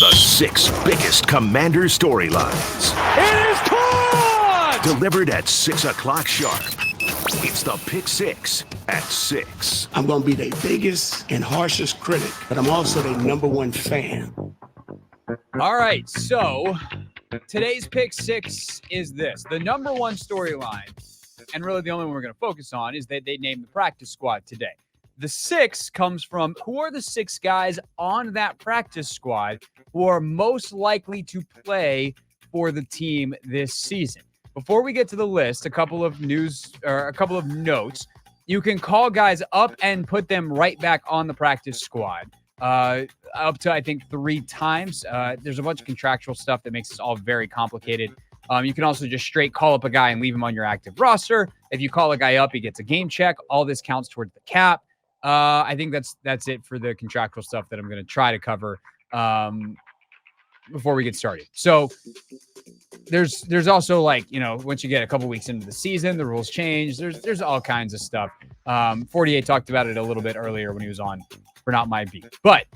The 6 biggest Commander storylines. It is caught! Delivered at 6 o'clock sharp. It's the Pick 6 at 6. I'm going to be their biggest and harshest critic, but I'm also their #1 fan. All right, so today's Pick 6 is this. The #1 storyline, and really the only one we're going to focus on, is that they named the practice squad today. The 6 comes from who are the 6 guys on that practice squad who are most likely to play for the team this season. Before we get to the list, a couple of notes. You can call guys up and put them right back on the practice squad. Up to, I think, 3 times. There's a bunch of contractual stuff that makes this all very complicated. You can also just straight call up a guy and leave him on your active roster. If you call a guy up, he gets a game check. All this counts towards the cap. I think that's it for the contractual stuff that I'm going to try to cover before we get started. So there's also, like, once you get a couple weeks into the season, the rules change. There's all kinds of stuff. 48 talked about it a little bit earlier when he was on for Not My Beat. But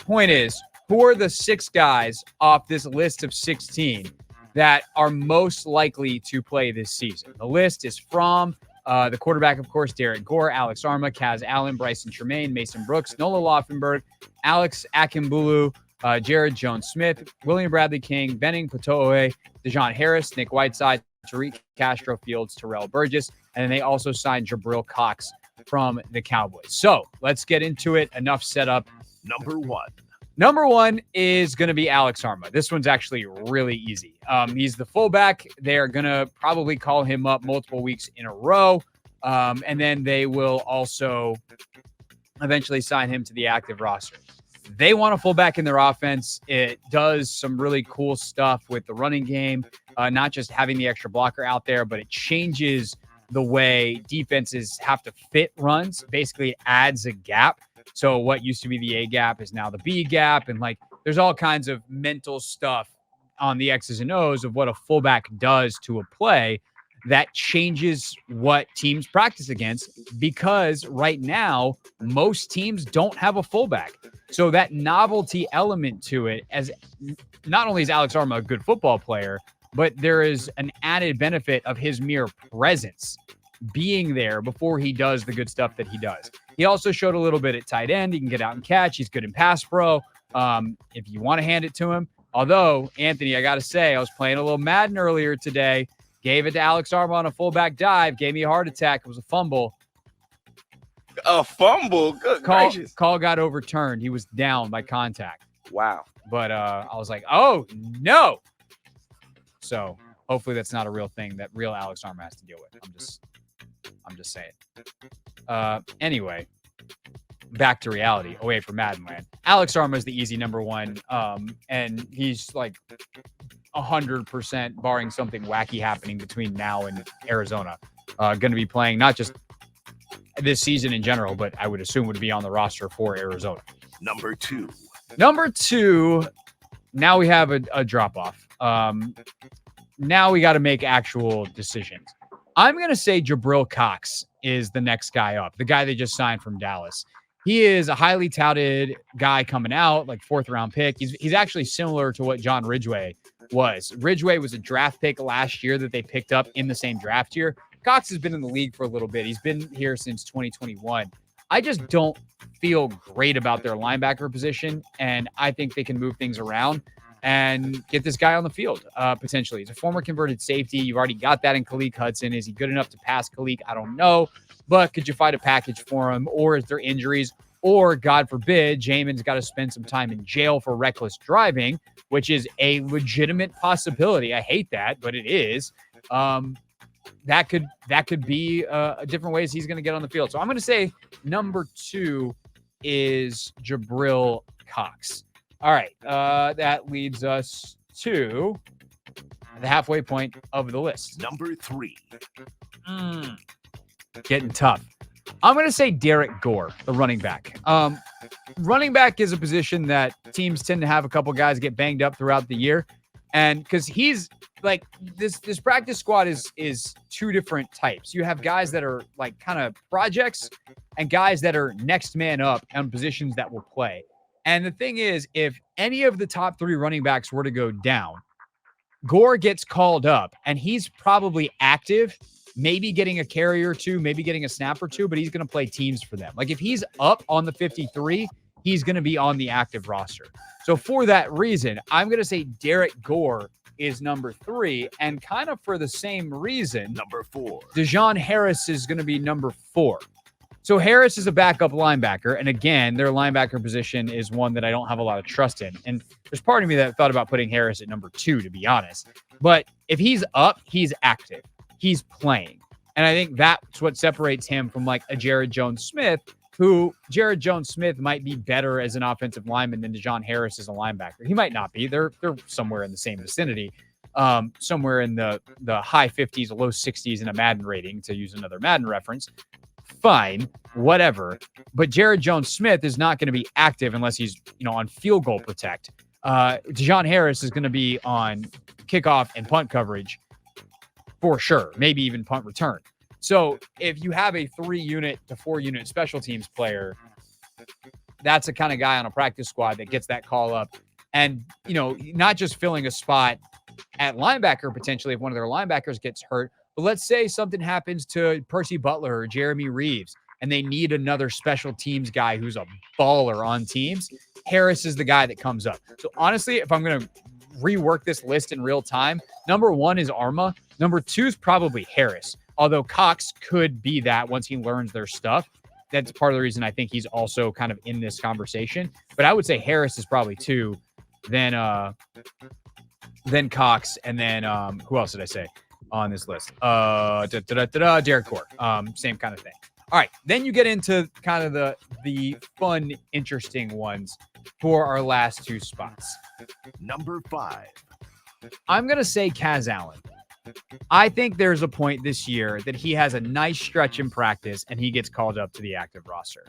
point is, who are the 6 guys off this list of 16 that are most likely to play this season? The list is from the quarterback, of course, Gore, Alex Armah, Kaz Allen, Bryson Tremaine, Mason Brooks, Nola Laufenberg, Alex Akimbulu, Jared Jones-Smith, William Bradley King, Benning Patoe, Dijon Harris, Nick Whiteside, Tariq Castro Fields, Terrell Burgess, and then they also signed Jabril Cox from the Cowboys. So let's get into it. Enough setup. Number one is going to be Alex Armah. This one's actually really easy. He's the fullback. They're going to probably call him up multiple weeks in a row. And then they will also eventually sign him to the active roster. They want a fullback in their offense. It does some really cool stuff with the running game, not just having the extra blocker out there, but it changes the way defenses have to fit runs. Basically, it adds a gap. So what used to be the A gap is now the B gap. And there's all kinds of mental stuff on the X's and O's of what a fullback does to a play that changes what teams practice against, because right now, most teams don't have a fullback. So that novelty element to it, as not only is Alex Armah a good football player, but there is an added benefit of his mere presence being there before he does the good stuff that he does. He also showed a little bit at tight end. He can get out and catch. He's good in pass pro. If you want to hand it to him. Although, Anthony, I got to say, I was playing a little Madden earlier today. Gave it to Alex Armah on a fullback dive. Gave me a heart attack. It was a fumble. A fumble? Good gracious. Call got overturned. He was down by contact. Wow. But I was like, oh, no. So hopefully that's not a real thing that real Alex Armah has to deal with. I'm just saying. Anyway, back to reality, away from Madden land. Alex Armah is the easy #1, and he's like 100%, barring something wacky happening between now and Arizona, going to be playing not just this season in general, but I would assume would be on the roster for Arizona. Number two, now we have a drop-off. Now we got to make actual decisions. I'm going to say Jabril Cox is the next guy up, the guy they just signed from Dallas. He is a highly touted guy coming out, like 4th-round pick. He's actually similar to what John Ridgeway was. Ridgeway was a draft pick last year that they picked up in the same draft year. Cox has been in the league for a little bit. He's been here since 2021. I just don't feel great about their linebacker position, and I think they can move things around and get this guy on the field, potentially. He's a former converted safety. You've already got that in Khalid Hudson. Is he good enough to pass Khalid? I don't know. But could you find a package for him? Or is there injuries? Or, God forbid, Jamin's got to spend some time in jail for reckless driving, which is a legitimate possibility. I hate that, but it is. That could be different ways he's going to get on the field. So I'm going to say number 2 is Jabril Cox. All right, that leads us to the halfway point of the list. Number 3. Getting tough. I'm going to say Derek Gore, the running back. Running back is a position that teams tend to have a couple guys get banged up throughout the year. And because he's like this practice squad is 2 different types. You have guys that are like kind of projects and guys that are next man up on positions that will play. And the thing is, if any of the top 3 running backs were to go down, Gore gets called up, and he's probably active, maybe getting a carry or 2, maybe getting a snap or 2, but he's going to play teams for them. Like if he's up on the 53, he's going to be on the active roster. So for that reason, I'm going to say Derek Gore is number 3, and kind of for the same reason, Number 4. Dijon Harris is going to be number 4. So Harris is a backup linebacker, and again, their linebacker position is one that I don't have a lot of trust in. And there's part of me that thought about putting Harris at number 2, to be honest. But if he's up, he's active. He's playing. And I think that's what separates him from like a Jared Jones-Smith, who Jared Jones-Smith might be better as an offensive lineman than Dijon Harris as a linebacker. He might not be. They're somewhere in the same vicinity, somewhere in the high 50s, low 60s in a Madden rating, to use another Madden reference. Fine, whatever. But Jared Jones-Smith is not going to be active unless he's, on field goal protect. Dijon Harris is going to be on kickoff and punt coverage for sure, maybe even punt return. So if you have a 3-unit to 4-unit special teams player, that's the kind of guy on a practice squad that gets that call up. And, not just filling a spot at linebacker potentially if one of their linebackers gets hurt, but let's say something happens to Percy Butler or Jeremy Reeves and they need another special teams guy who's a baller on teams. Harris is the guy that comes up. So honestly, if I'm going to rework this list in real time, number 1 is Arma. Number 2 is probably Harris, although Cox could be that once he learns their stuff. That's part of the reason I think he's also kind of in this conversation. But I would say Harris is probably 2, then Cox, and then who else did I say on this list? Derek Gore. Same kind of thing. All right, then you get into kind of the fun, interesting ones for our last 2 spots. Number 5. I'm going to say Kaz Allen. I think there's a point this year that he has a nice stretch in practice and he gets called up to the active roster.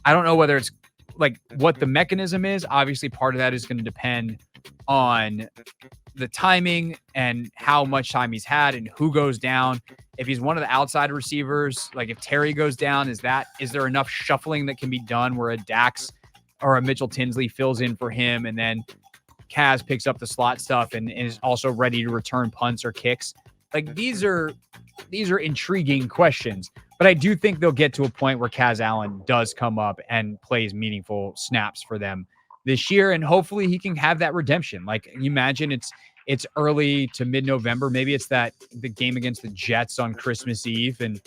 I don't know whether it's like what the mechanism is. Obviously, part of that is going to depend on the timing and how much time he's had and who goes down. If he's one of the outside receivers, like if Terry goes down, is there enough shuffling that can be done where a Dax or a Mitchell Tinsley fills in for him and then Kaz picks up the slot stuff and is also ready to return punts or kicks? Like these are intriguing questions, but I do think they'll get to a point where Kaz Allen does come up and plays meaningful snaps for them this year, and hopefully he can have that redemption. Like you imagine it's early to mid-November. Maybe it's the game against the Jets on Christmas Eve, and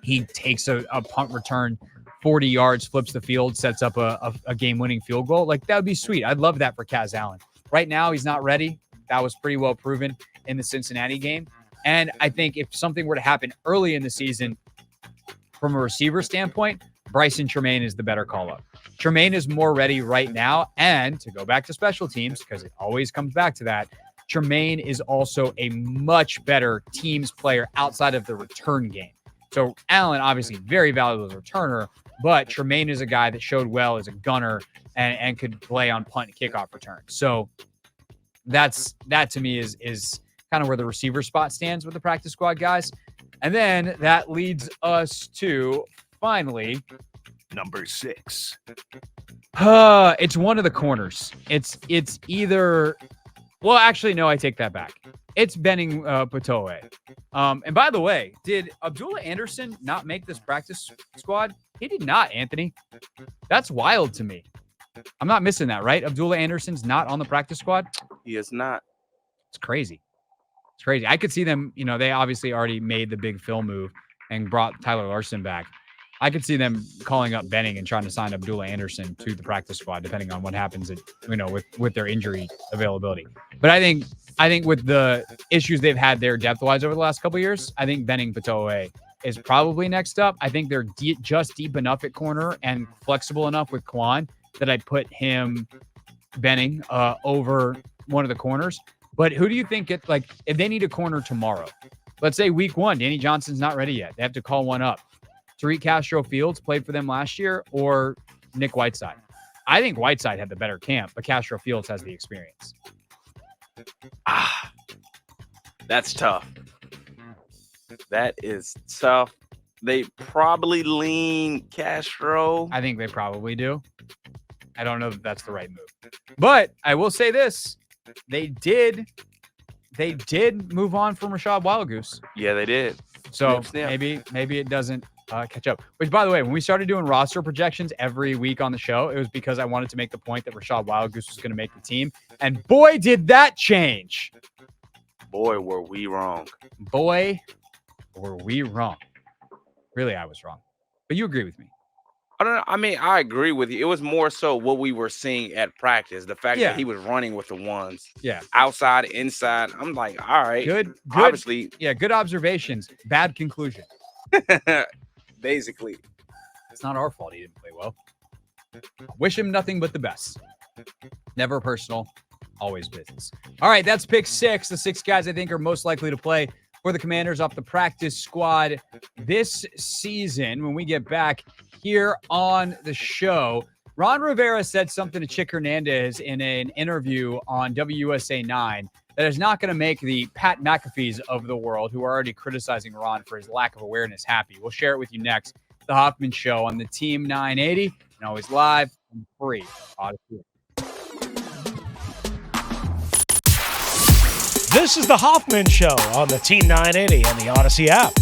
he takes a punt return 40 yards, flips the field, sets up a game-winning field goal. Like that would be sweet. I'd love that for Kaz Allen. Right now, he's not ready. That was pretty well proven in the Cincinnati game. And I think if something were to happen early in the season, from a receiver standpoint, Bryson Tremaine is the better call-up. Tremaine is more ready right now. And to go back to special teams, because it always comes back to that, Tremaine is also a much better teams player outside of the return game. So Allen, obviously very valuable as a returner, but Tremaine is a guy that showed well as a gunner and could play on punt and kickoff returns. So that to me is kind of where the receiver spot stands with the practice squad guys. And then that leads us to finally Number 6. It's one of the corners. It's either, well, actually, no, I take that back. It's Benning Patoe. And by the way, did Abdullah Anderson not make this practice squad? He did not, Anthony. That's wild to me. I'm not missing that, right? Abdullah Anderson's not on the practice squad? He is not. It's crazy. It's crazy. I could see them, they obviously already made the big Phil move and brought Tyler Larson back. I could see them calling up Benning and trying to sign Abdullah Anderson to the practice squad, depending on what happens with their injury availability. But I think with the issues they've had there depth-wise over the last couple of years, I think Benning Patoe is probably next up. I think they're just deep enough at corner and flexible enough with Quan that I'd put Benning over one of the corners. But who do you think if they need a corner tomorrow, let's say week 1, Danny Johnson's not ready yet. They have to call one up. Tariq Castro-Fields played for them last year, or Nick Whiteside? I think Whiteside had the better camp, but Castro-Fields has the experience. That's tough. That is tough. They probably lean Castro. I think they probably do. I don't know that that's the right move. But I will say this. They did move on from Rashad Wildgoose. Yeah, they did. So Snip. maybe it doesn't catch up. Which, by the way, when we started doing roster projections every week on the show, it was because I wanted to make the point that Rashad Wildgoose was going to make the team. And boy, did that change. Boy, were we wrong. Boy, were we wrong. Really, I was wrong. But you agree with me. I don't know. I mean, I agree with you. It was more so what we were seeing at practice. The fact that he was running with the ones. Yeah. Outside, inside. I'm like, all right. Good. Obviously. Yeah, good observations. Bad conclusion. Basically. It's not our fault he didn't play well. Wish him nothing but the best. Never personal, always business. All right, that's pick 6. The 6 guys I think are most likely to play for the Commanders off the practice squad this season. When we get back here on the show, Ron Rivera said something to Chick Hernandez in an interview on WUSA 9 that is not going to make the Pat McAfees of the world, who are already criticizing Ron for his lack of awareness, happy. We'll share it with you next. The Hoffman Show on the Team 980, and always live and free. Odyssey. This is the Hoffman Show on the Team 980 and the Odyssey app.